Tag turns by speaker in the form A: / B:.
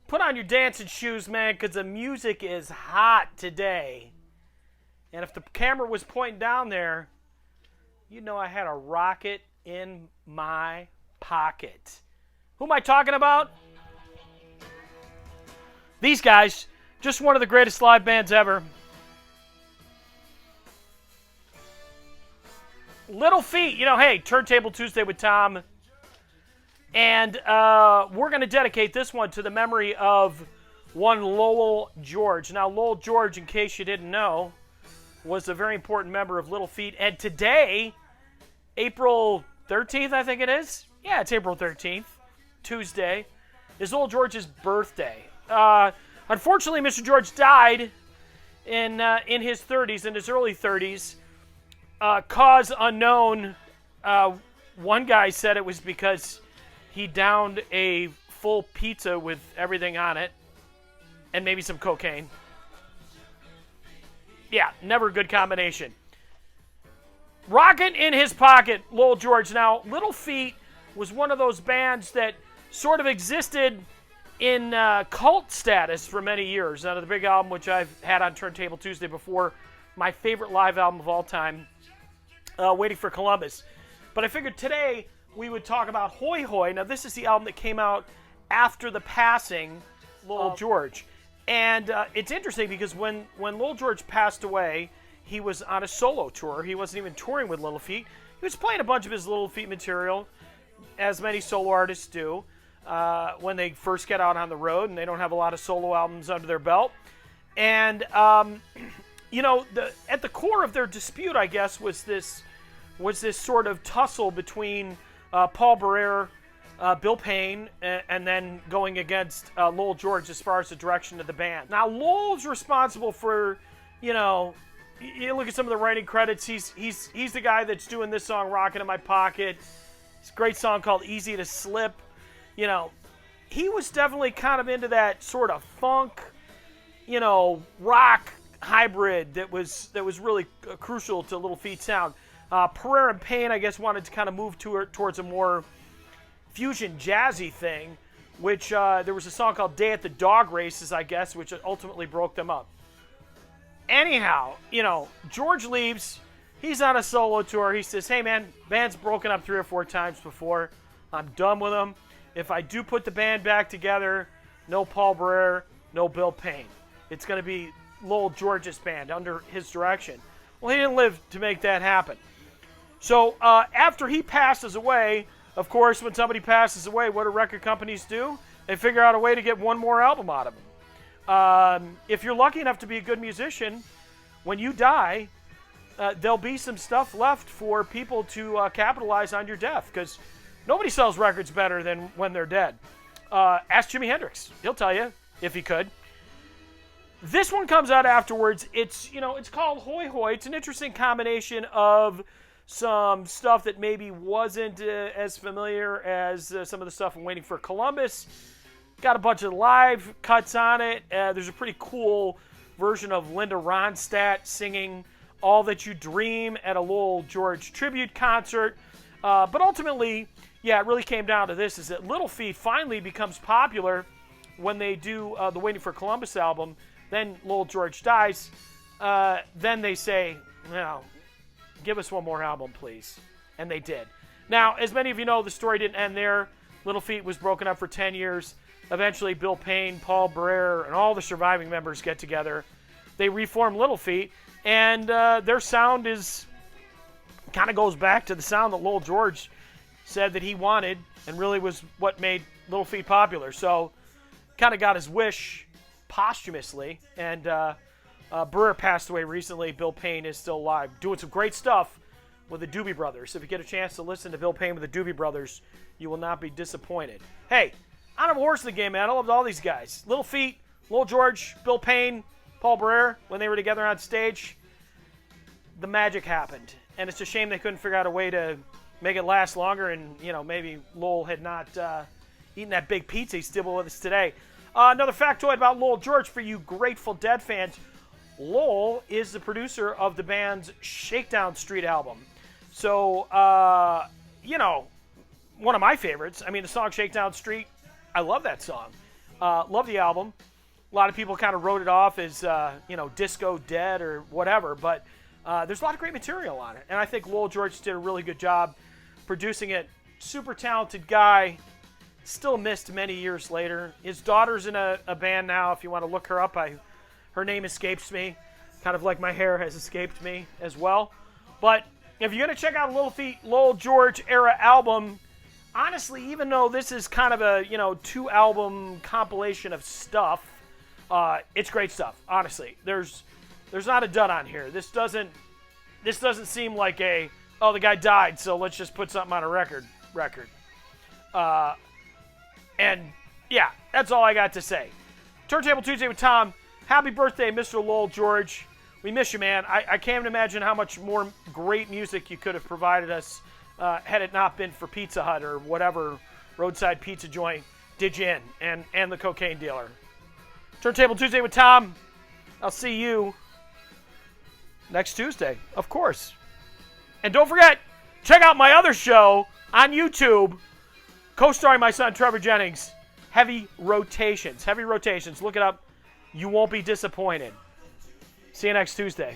A: Put on your dancing shoes, man, because the music is hot today. And if the camera was pointing down there, you'd know I had a rocket in my pocket. Who am I talking about? These guys, just one of the greatest live bands ever. Little Feat, hey, Turntable Tuesday with Thom. And we're going to dedicate this one to the memory of one Lowell George. Now, Lowell George, in case you didn't know, was a very important member of Little Feat. And today, April 13th, I think it is. Yeah, it's April 13th, Tuesday, is Lowell George's birthday. Unfortunately, Mr. George died in his 30s, in his early 30s. Cause unknown. One guy said it was because he downed a full pizza with everything on it and maybe some cocaine. Yeah, never a good combination. Rocket in his pocket, Lowell George. Now, Little Feat was one of those bands that sort of existed in cult status for many years. Out of the big album, which I've had on Turntable Tuesday before, my favorite live album of all time, Waiting for Columbus. But I figured today we would talk about Hoy Hoy. Now, this is the album that came out after the passing Lowell George. And it's interesting because when Lowell George passed away, he was on a solo tour. He wasn't even touring with Little Feat. He was playing a bunch of his Little Feat material, as many solo artists do, when they first get out on the road and they don't have a lot of solo albums under their belt. And, at the core of their dispute, I guess, was this sort of tussle between Paul Barrere, Bill Payne, and then going against Lowell George as far as the direction of the band. Now, Lowell's responsible for, you look at some of the writing credits. He's the guy that's doing this song, "Rockin' in My Pocket." It's a great song called "Easy to Slip." He was definitely kind of into that sort of funk, rock hybrid that was really crucial to Little Feat's sound. Barrere and Payne, I guess, wanted to kind of move towards a more fusion jazzy thing, which there was a song called "Day at the Dog Races," I guess, which ultimately broke them up. Anyhow, George leaves. He's on a solo tour. He says, "Hey, man, band's broken up 3 or 4 times before. I'm done with them. If I do put the band back together, no Paul Barrere, no Bill Payne. It's going to be Lowell George's band under his direction." Well, he didn't live to make that happen. So after he passes away, of course, when somebody passes away, what do record companies do? They figure out a way to get one more album out of them. If you're lucky enough to be a good musician, when you die, there'll be some stuff left for people to capitalize on your death, because nobody sells records better than when they're dead. Ask Jimi Hendrix. He'll tell you, if he could. This one comes out afterwards. It's called Hoy Hoy. It's an interesting combination of some stuff that maybe wasn't as familiar as some of the stuff in Waiting for Columbus. Got a bunch of live cuts on it. There's a pretty cool version of Linda Ronstadt singing "All That You Dream" at a Lowell George tribute concert. But ultimately, it really came down to this, is that Little Feat finally becomes popular when they do the Waiting for Columbus album. Then Lowell George dies. Then they say, give us one more album, please. And they did. Now, as many of you know, the story didn't end there. Little Feat was broken up for 10 years. Eventually, Bill Payne, Paul Barrere, and all the surviving members get together. They reform Little Feat, and their sound kind of goes back to the sound that Lowell George said that he wanted, and really was what made Little Feat popular. So, kind of got his wish posthumously, and Barrere passed away recently. Bill Payne is still alive, doing some great stuff with the Doobie Brothers. If you get a chance to listen to Bill Payne with the Doobie Brothers, you will not be disappointed. Hey, I don't have a horse in the game, man. I loved all these guys. Little Feat, Lowell George, Bill Payne, Paul Barrere, when they were together on stage, the magic happened. And it's a shame they couldn't figure out a way to make it last longer, and, maybe Lowell had not eaten that big pizza. He's still with us today. Another factoid about Lowell George for you Grateful Dead fans. Lowell is the producer of the band's Shakedown Street album. So, one of my favorites. I mean, the song Shakedown Street, I love that song. Love the album. A lot of people kind of wrote it off as, disco dead or whatever, but there's a lot of great material on it. And I think Lowell George did a really good job producing it. Super talented guy, still missed many years later. His daughter's in a band now. If you want to look her up, her name escapes me, kind of like my hair has escaped me as well. But if you're going to check out a Lowell George era album, honestly, even though this is kind of a 2-album compilation of stuff, it's great stuff. Honestly, there's not a dud on here. This doesn't seem like the guy died, so let's just put something on a record. And yeah, that's all I got to say. Turntable Tuesday with Thom. Happy birthday, Mr. Lowell George. We miss you, man. I can't imagine how much more great music you could have provided us had it not been for Pizza Hut or whatever roadside pizza joint did you in, and the cocaine dealer. Turntable Tuesday with Thom. I'll see you next Tuesday, of course. And don't forget, check out my other show on YouTube, co-starring my son Trevor Jennings, Heavy Rotations. Look it up. You won't be disappointed. See you next Tuesday.